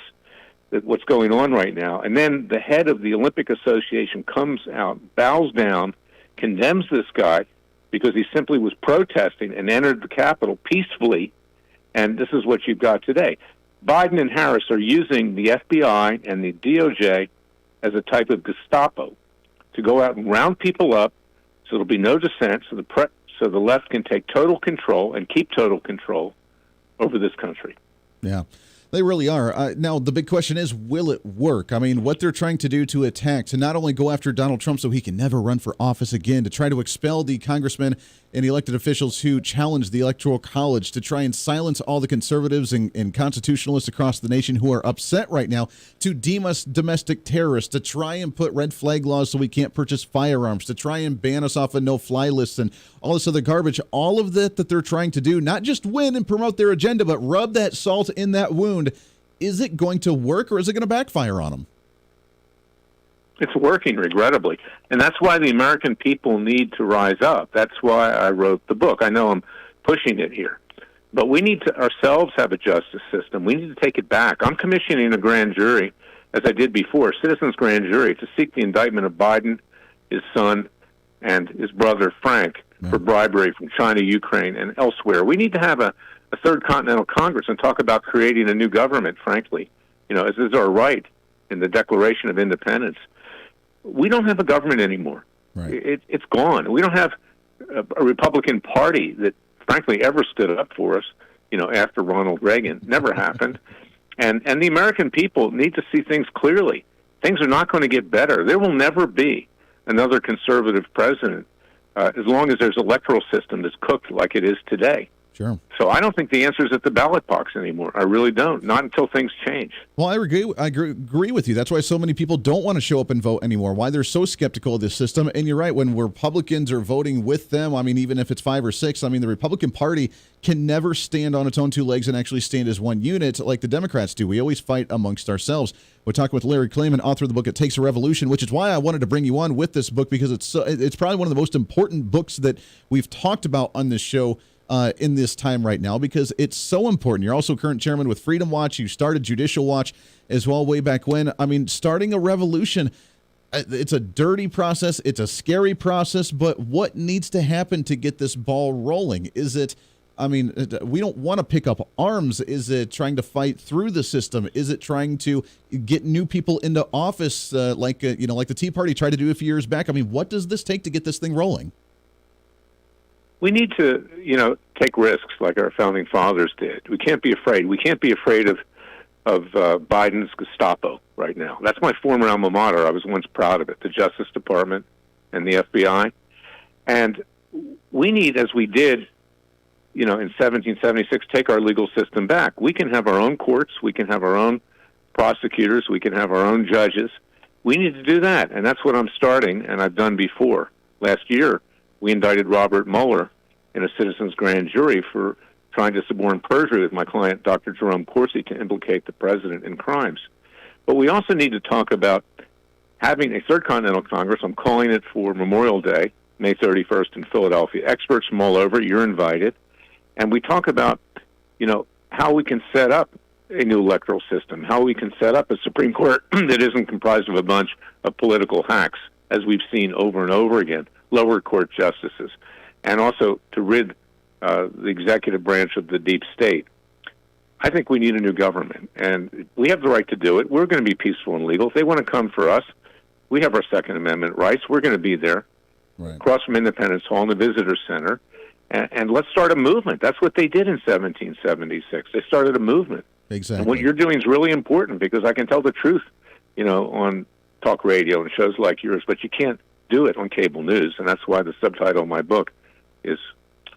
that what's going on right now. And then the head of the Olympic Association comes out, bows down, condemns this guy because he simply was protesting and entered the Capitol peacefully. And this is what you've got today. Biden and Harris are using the FBI and the DOJ as a type of Gestapo to go out and round people up so there'll be no dissent, so the left can take total control and keep total control over this country. Yeah. They really are. Now, the big question is, will it work? I mean, what they're trying to do to not only go after Donald Trump so he can never run for office again, to try to expel the congressmen and elected officials who challenge the Electoral College, to try and silence all the conservatives and constitutionalists across the nation who are upset right now, to deem us domestic terrorists, to try and put red flag laws so we can't purchase firearms, to try and ban us off of no-fly lists and all this other garbage. All of that they're trying to do, not just win and promote their agenda, but rub that salt in that wound is it going to work or is it going to backfire on them? It's working, regrettably. And that's why the American people need to rise up. That's why I wrote the book. I know I'm pushing it here. But we need to ourselves have a justice system. We need to take it back. I'm commissioning a grand jury, as I did before, a citizens' grand jury, to seek the indictment of Biden, his son, and his brother Frank for bribery from China, Ukraine, and elsewhere. We need to have a third continental Congress and talk about creating a new government, frankly, as is our right in the Declaration of Independence. We don't have a government anymore. Right. It's gone. We don't have a Republican Party that, frankly, ever stood up for us, after Ronald Reagan. Never happened. And the American people need to see things clearly. Things are not going to get better. There will never be another conservative president as long as there's an electoral system that's cooked like it is today. Sure. So I don't think the answer is at the ballot box anymore. I really don't. Not until things change. Well, I agree with you. That's why so many people don't want to show up and vote anymore, why they're so skeptical of this system. And you're right, when Republicans are voting with them, I mean, even if it's 5 or 6, I mean, the Republican Party can never stand on its own two legs and actually stand as one unit like the Democrats do. We always fight amongst ourselves. We're talking with Larry Klayman, author of the book It Takes a Revolution, which is why I wanted to bring you on with this book, because it's probably one of the most important books that we've talked about on this show in this time right now, because it's so important. You're also current chairman with Freedom Watch. You started Judicial Watch as well way back when. I mean, starting a revolution, it's a dirty process. It's a scary process. But what needs to happen to get this ball rolling? Is it, I mean, we don't want to pick up arms. Is it trying to fight through the system? Is it trying to get new people into office like the Tea Party tried to do a few years back? I mean, what does this take to get this thing rolling? We need to, take risks like our founding fathers did. We can't be afraid. We can't be afraid of Biden's Gestapo right now. That's my former alma mater. I was once proud of it, the Justice Department and the FBI. And we need, as we did, in 1776, take our legal system back. We can have our own courts. We can have our own prosecutors. We can have our own judges. We need to do that, and that's what I'm starting, and I've done before. Last year, we indicted Robert Mueller in a citizens' grand jury for trying to suborn perjury with my client, Dr. Jerome Corsi, to implicate the president in crimes. But we also need to talk about having a third continental Congress. I'm calling it for Memorial Day, May 31st in Philadelphia. Experts from all over, you're invited. And we talk about, how we can set up a new electoral system, how we can set up a Supreme Court that isn't comprised of a bunch of political hacks, as we've seen over and over again, lower court justices, and also to rid the executive branch of the deep state. I think we need a new government, and we have the right to do it. We're going to be peaceful and legal. If they want to come for us, we have our Second Amendment rights. We're going to be there, across from Independence Hall in the Visitor Center, and let's start a movement. That's what they did in 1776. They started a movement. Exactly. And what you're doing is really important, because I can tell the truth, on talk radio and shows like yours, but you can't do it on cable news, and that's why the subtitle of my book is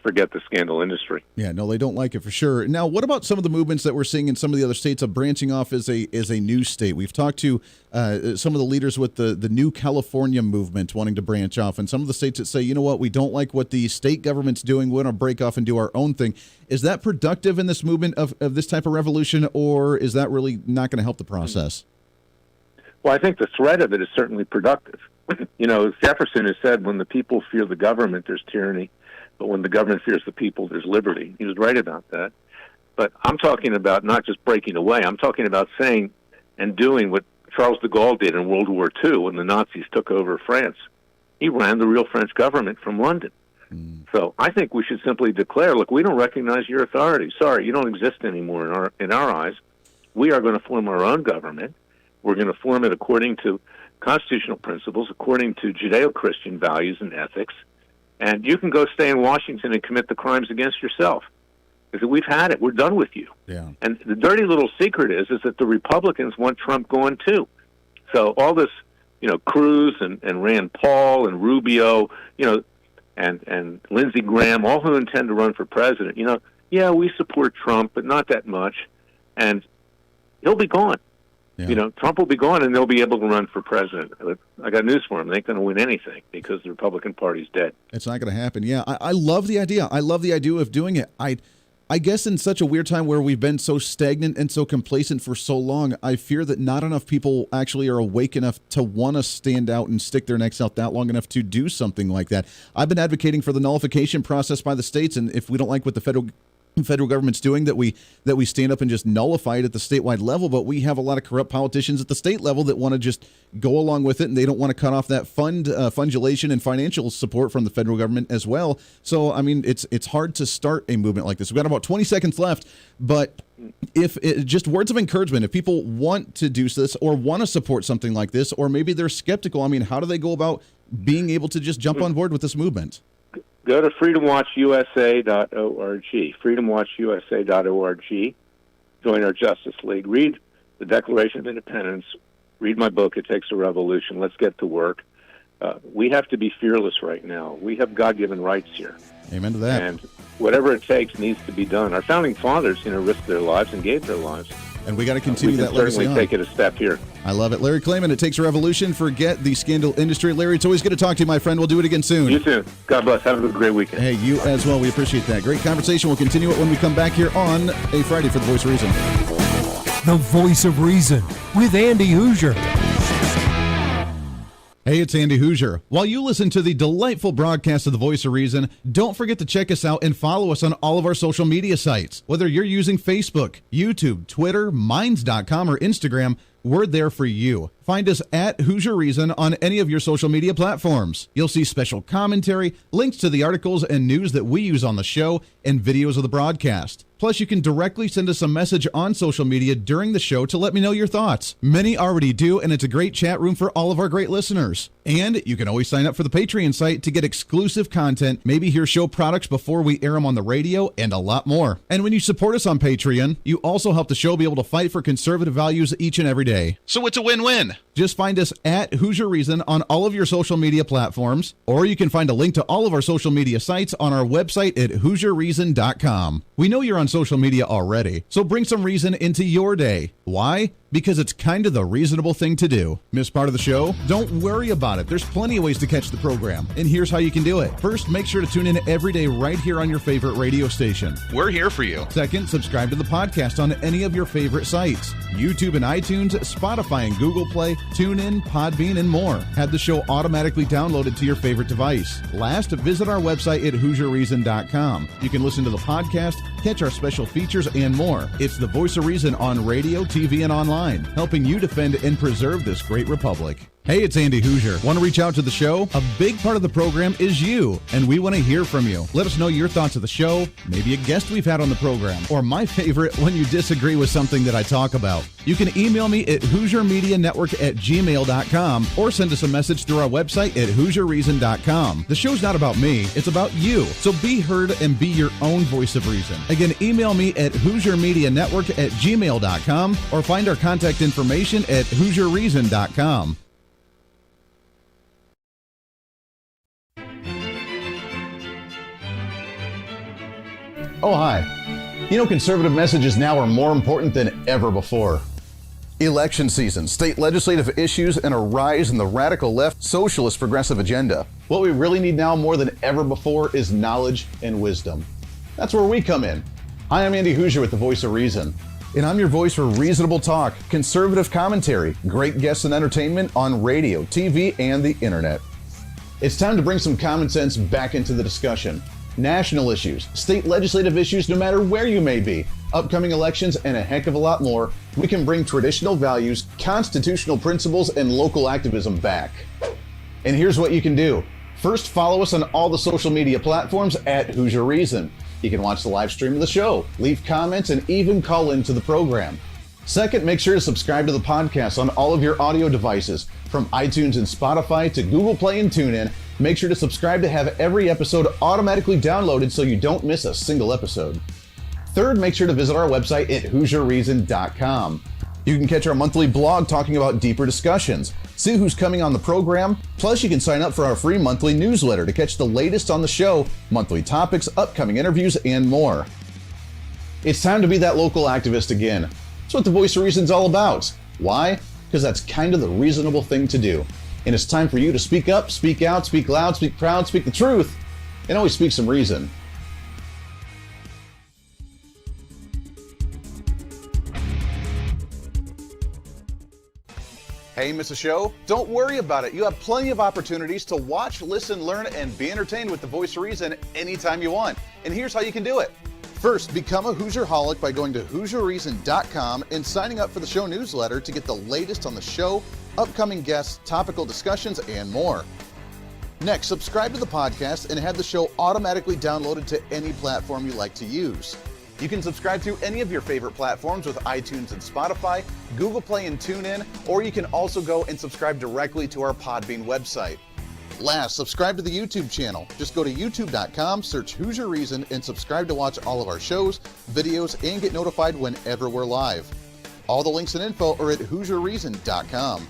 Forget the Scandal Industry. Yeah, no, they don't like it for sure. Now, what about some of the movements that we're seeing in some of the other states of branching off as a new state? We've talked to some of the leaders with the new California movement wanting to branch off, and some of the states that say, you know what, we don't like what the state government's doing, we want to break off and do our own thing. Is that productive in this movement of this type of revolution, or is that really not going to help the process? Well, I think the threat of it is certainly productive. Jefferson has said, when the people fear the government, there's tyranny. But when the government fears the people, there's liberty. He was right about that. But I'm talking about not just breaking away. I'm talking about saying and doing what Charles de Gaulle did in World War II when the Nazis took over France. He ran the real French government from London. So I think we should simply declare, look, we don't recognize your authority. Sorry, you don't exist anymore in our eyes. We are going to form our own government. We're going to form it according to constitutional principles, according to Judeo-Christian values and ethics. And you can go stay in Washington and commit the crimes against yourself. Because we've had it. We're done with you. Yeah. And the dirty little secret is that the Republicans want Trump gone too. So all this, Cruz and Rand Paul and Rubio, and Lindsey Graham, all who intend to run for president, we support Trump, but not that much. And he'll be gone. Yeah. Trump will be gone, and they'll be able to run for president. I got news for them. They ain't going to win anything because the Republican Party's dead. It's not going to happen. Yeah, I love the idea. I love the idea of doing it. I guess in such a weird time where we've been so stagnant and so complacent for so long, I fear that not enough people actually are awake enough to want to stand out and stick their necks out that long enough to do something like that. I've been advocating for the nullification process by the states, and if we don't like what the federal government's doing, that we stand up and just nullify it at the statewide level. But we have a lot of corrupt politicians at the state level that want to just go along with it, and they don't want to cut off that fundulation and financial support from the federal government as well. So I mean, it's hard to start a movement like this. We've got about 20 seconds left, but just words of encouragement, if people want to do this or want to support something like this, or maybe they're skeptical, I mean, how do they go about being able to just jump on board with this movement? Go to freedomwatchusa.org, freedomwatchusa.org. Join our Justice League. Read the Declaration of Independence. Read my book, It Takes a Revolution. Let's get to work. We have to be fearless right now. We have God-given rights here. Amen to that. And whatever it takes needs to be done. Our founding fathers, risked their lives and gave their lives. And we got to continue that legacy on. Certainly take it a step here. I love it. Larry Klayman, It Takes a Revolution. Forget the scandal industry. Larry, it's always good to talk to you, my friend. We'll do it again soon. You too. God bless. Have a great weekend. Hey, you as well. We appreciate that. Great conversation. We'll continue it when we come back here on a Friday for The Voice of Reason. The Voice of Reason with Andy Hooser. Hey, it's Andy Hooser. While you listen to the delightful broadcast of The Voice of Reason, don't forget to check us out and follow us on all of our social media sites. Whether you're using Facebook, YouTube, Twitter, Minds.com, or Instagram, we're there for you. Find us at Hooser Reason on any of your social media platforms. You'll see special commentary, links to the articles and news that we use on the show, and videos of the broadcast. Plus, you can directly send us a message on social media during the show to let me know your thoughts. Many already do, and it's a great chat room for all of our great listeners. And you can always sign up for the Patreon site to get exclusive content, maybe hear show products before we air them on the radio, and a lot more. And when you support us on Patreon, you also help the show be able to fight for conservative values each and every day. So it's a win-win. Just find us at Hooser Reason on all of your social media platforms, or you can find a link to all of our social media sites on our website at HooserReason.com. We know you're on social media already, so bring some reason into your day. Why? Because it's kind of the reasonable thing to do. Miss part of the show? Don't worry about it. There's plenty of ways to catch the program, and here's how you can do it. First, make sure to tune in every day right here on your favorite radio station. We're here for you. Second, subscribe to the podcast on any of your favorite sites. YouTube and iTunes, Spotify and Google Play, TuneIn, Podbean, and more. Have the show automatically downloaded to your favorite device. Last, visit our website at HooserReason.com. You can listen to the podcast, catch our special features, and more. It's the Voice of Reason on radio, TV, and online, helping you defend and preserve this great republic. Hey, it's Andy Hooser. Want to reach out to the show? A big part of the program is you, and we want to hear from you. Let us know your thoughts of the show, maybe a guest we've had on the program, or my favorite, when you disagree with something that I talk about. You can email me at HooserMediaNetwork@gmail.com or send us a message through our website at HooserReason.com. The show's not about me, it's about you. So be heard and be your own voice of reason. Again, email me at HooserMediaNetwork@gmail.com or find our contact information at HooserReason.com. Oh, hi. Conservative messages now are more important than ever before. Election season, state legislative issues, and a rise in the radical left socialist progressive agenda. What we really need now more than ever before is knowledge and wisdom. That's where we come in. Hi, I'm Andy Hooser with The Voice of Reason. And I'm your voice for reasonable talk, conservative commentary, great guests and entertainment on radio, TV, and the internet. It's time to bring some common sense back into the discussion. National issues, state legislative issues, no matter where you may be, upcoming elections, and a heck of a lot more, we can bring traditional values, constitutional principles, and local activism back. And here's what you can do. First, follow us on all the social media platforms at Hooser Reason. You can watch the live stream of the show, leave comments, and even call into the program. Second, make sure to subscribe to the podcast on all of your audio devices, from iTunes and Spotify to Google Play and TuneIn. Make sure to subscribe to have every episode automatically downloaded so you don't miss a single episode. Third, make sure to visit our website at HooserReason.com. You can catch our monthly blog talking about deeper discussions, see who's coming on the program, plus you can sign up for our free monthly newsletter to catch the latest on the show, monthly topics, upcoming interviews, and more. It's time to be that local activist again. That's what the Voice of Reason's all about. Why? Because that's kind of the reasonable thing to do. And it's time for you to speak up, speak out, speak loud, speak proud, speak the truth, and always speak some reason. Hey, miss a show? Don't worry about it. You have plenty of opportunities to watch, listen, learn, and be entertained with the Voice of Reason anytime you want. And here's how you can do it. First, become a Hooserholic by going to HooserReason.com and signing up for the show newsletter to get the latest on the show, upcoming guests, topical discussions, and more. Next, subscribe to the podcast and have the show automatically downloaded to any platform you like to use. You can subscribe to any of your favorite platforms with iTunes and Spotify, Google Play and TuneIn, or you can also go and subscribe directly to our Podbean website. Last, subscribe to the YouTube channel. Just go to youtube.com, search Hooser Reason, and subscribe to watch all of our shows, videos, and get notified whenever we're live. All the links and info are at HooserReason.com.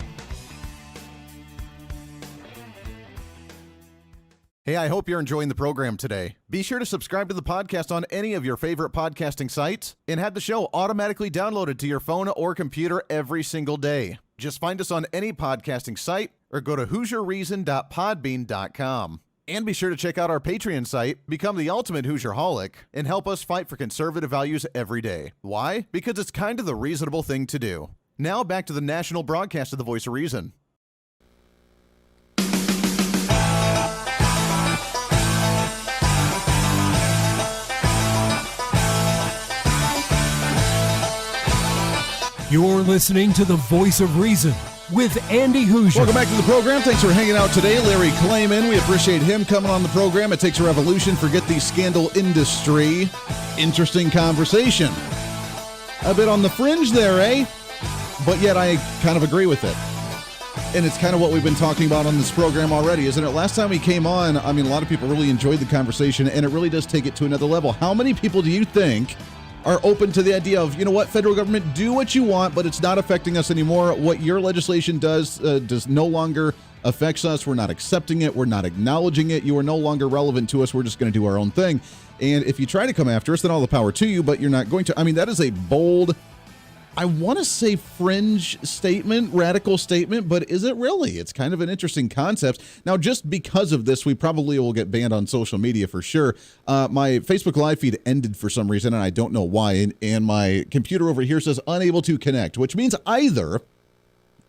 Hey, I hope you're enjoying the program today. Be sure to subscribe to the podcast on any of your favorite podcasting sites and have the show automatically downloaded to your phone or computer every single day. Just find us on any podcasting site or go to HooserReason.podbean.com. And be sure to check out our Patreon site, become the ultimate Hooserholic, and help us fight for conservative values every day. Why? Because it's kind of the reasonable thing to do. Now back to the national broadcast of the Voice of Reason. You're listening to the Voice of Reason with Andy Hooser. Welcome back to the program. Thanks for hanging out today, Larry Klayman. We appreciate him coming on the program. It takes a revolution. Forget the scandal industry. Interesting conversation. A bit on the fringe there, eh? But yet I kind of agree with it. And it's kind of what we've been talking about on this program already, isn't it? Last time we came on, I mean, a lot of people really enjoyed the conversation, and it really does take it to another level. How many people do you think are open to the idea of, you know what, federal government, do what you want, but it's not affecting us anymore. What your legislation does no longer affects us. We're not accepting it. We're not acknowledging it. You are no longer relevant to us. We're just going to do our own thing. And if you try to come after us, then all the power to you, but you're not going to. I mean, that is a bold, I want to say fringe statement, radical statement, but is it really? It's kind of an interesting concept. Now, just because of this, we probably will get banned on social media for sure. My Facebook Live feed ended for some reason, and I don't know why. And my computer over here says unable to connect, which means either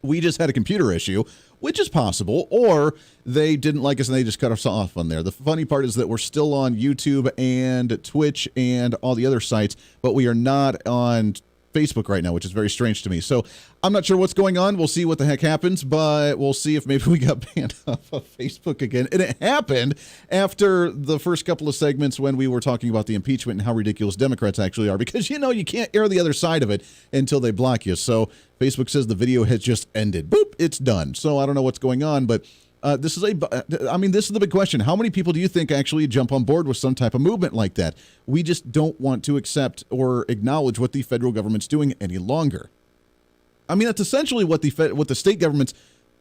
we just had a computer issue, which is possible, or they didn't like us and they just cut us off on there. The funny part is that we're still on YouTube and Twitch and all the other sites, but we are not on Facebook right now, which is very strange to me. So I'm not sure what's going on. We'll see what the heck happens, but we'll see if maybe we got banned off of Facebook again. And it happened after the first couple of segments when we were talking about the impeachment and how ridiculous Democrats actually are, because, you know, you can't air the other side of it until they block you. So Facebook says the video has just ended. Boop, it's done. So I don't know what's going on, but this is the big question. How many people do you think actually jump on board with some type of movement like that? We just don't want to accept or acknowledge what the federal government's doing any longer. I mean, that's essentially what the state governments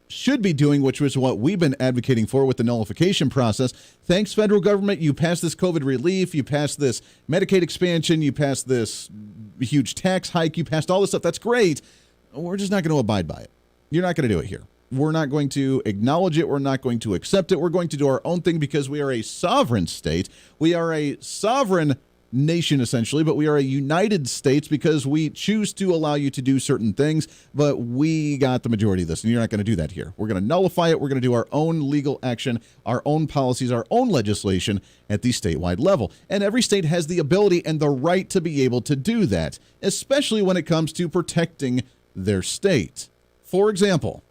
should be doing, which was what we've been advocating for with the nullification process. Thanks, federal government. You passed this COVID relief. You passed this Medicaid expansion. You passed this huge tax hike. You passed all this stuff. That's great. We're just not going to abide by it. You're not going to do it here. We're not going to acknowledge it. We're not going to accept it. We're going to do our own thing because we are a sovereign state. We are a sovereign nation, essentially, but we are a United States because we choose to allow you to do certain things, but we got the majority of this, and you're not going to do that here. We're going to nullify it. We're going to do our own legal action, our own policies, our own legislation at the statewide level. And every state has the ability and the right to be able to do that, especially when it comes to protecting their state. For example,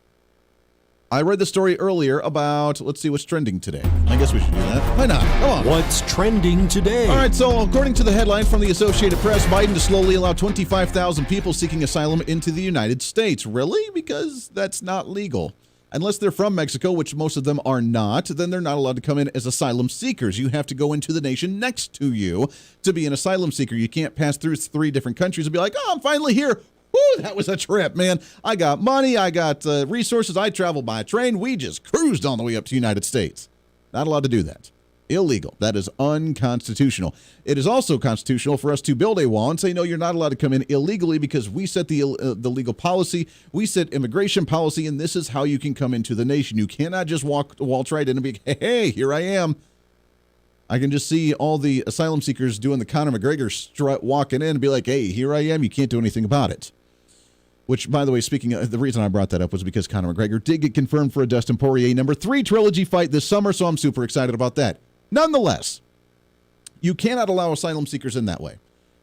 I read the story earlier about, let's see what's trending today. I guess we should do that. Why not? Come on. What's trending today? All right, so according to the headline from the Associated Press, Biden to slowly allow 25,000 people seeking asylum into the United States. Really? Because that's not legal. Unless they're from Mexico, which most of them are not, then they're not allowed to come in as asylum seekers. You have to go into the nation next to you to be an asylum seeker. You can't pass through 3 different countries and be like, oh, I'm finally here. Woo, that was a trip, man. I got money. I got resources. I traveled by train. We just cruised on the way up to the United States. Not allowed to do that. Illegal. That is unconstitutional. It is also constitutional for us to build a wall and say, no, you're not allowed to come in illegally because we set the legal policy. We set immigration policy, and this is how you can come into the nation. You cannot just waltz right in and be, hey, here I am. I can just see all the asylum seekers doing the Conor McGregor strut walking in and be like, hey, here I am. You can't do anything about it. which, by the way, speaking of, the reason I brought that up was because Conor McGregor did get confirmed for a Dustin Poirier #3 trilogy fight this summer, so I'm super excited about that. Nonetheless, you cannot allow asylum seekers in that way.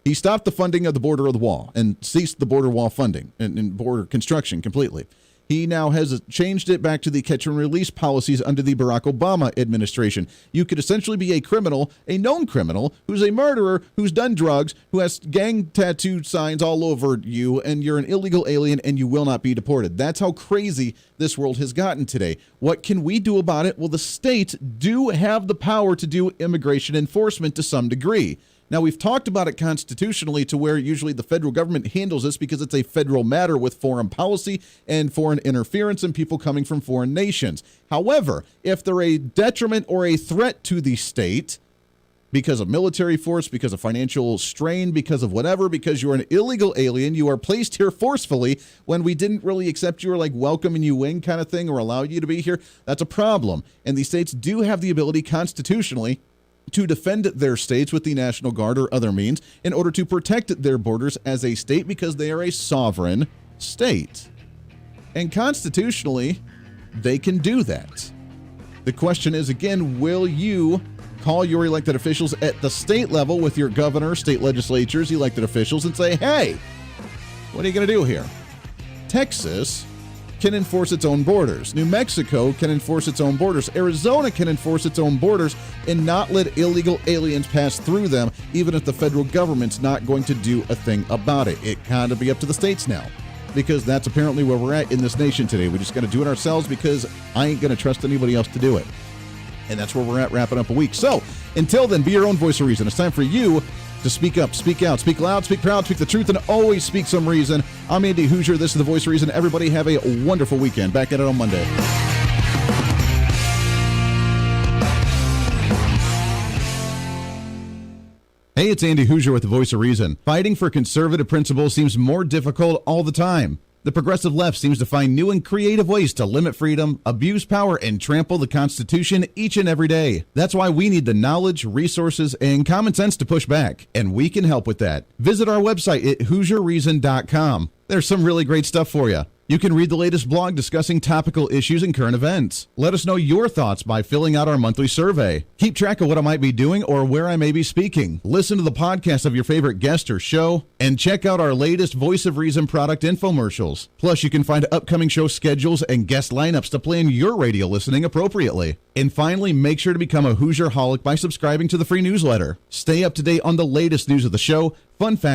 He stopped the funding of the border of the wall and ceased the border wall funding and border construction completely. He now has changed it back to the catch and release policies under the Barack Obama administration. You could essentially be a criminal, a known criminal, who's a murderer, who's done drugs, who has gang tattoo signs all over you, and you're an illegal alien and you will not be deported. That's how crazy this world has gotten today. What can we do about it? Well, the states do have the power to do immigration enforcement to some degree. Now, we've talked about it constitutionally to where usually the federal government handles this because it's a federal matter with foreign policy and foreign interference and people coming from foreign nations. However, if they're a detriment or a threat to the state because of military force, because of financial strain, because of whatever, because you're an illegal alien, you are placed here forcefully when we didn't really accept you or like welcoming you in kind of thing or allow you to be here, that's a problem. And the states do have the ability constitutionally to defend their states with the National Guard or other means in order to protect their borders as a state because they are a sovereign state. And constitutionally, they can do that. The question is, again, will you call your elected officials at the state level with your governor, state legislatures, elected officials, and say, hey, what are you going to do here? Texas can enforce its own borders. New Mexico can enforce its own borders. Arizona can enforce its own borders and not let illegal aliens pass through them, even if the federal government's not going to do a thing about it. It kind of be up to the states now, because that's apparently where we're at in this nation today. We just got to do it ourselves because I ain't going to trust anybody else to do it. And that's where we're at, wrapping up a week. So until then, be your own voice of reason. It's time for you to speak up, speak out, speak loud, speak proud, speak the truth, and always speak some reason. I'm Andy Hooser. This is The Voice of Reason. Everybody have a wonderful weekend. Back at it on Monday. Hey, it's Andy Hooser with The Voice of Reason. Fighting for conservative principles seems more difficult all the time. The progressive left seems to find new and creative ways to limit freedom, abuse power, and trample the Constitution each and every day. That's why we need the knowledge, resources, and common sense to push back, and we can help with that. Visit our website at HooserReason.com. There's some really great stuff for you. You can read the latest blog discussing topical issues and current events. Let us know your thoughts by filling out our monthly survey. Keep track of what I might be doing or where I may be speaking. Listen to the podcast of your favorite guest or show, and check out our latest Voice of Reason product infomercials. Plus, you can find upcoming show schedules and guest lineups to plan your radio listening appropriately. And finally, make sure to become a Hoosier-holic by subscribing to the free newsletter. Stay up to date on the latest news of the show, fun facts,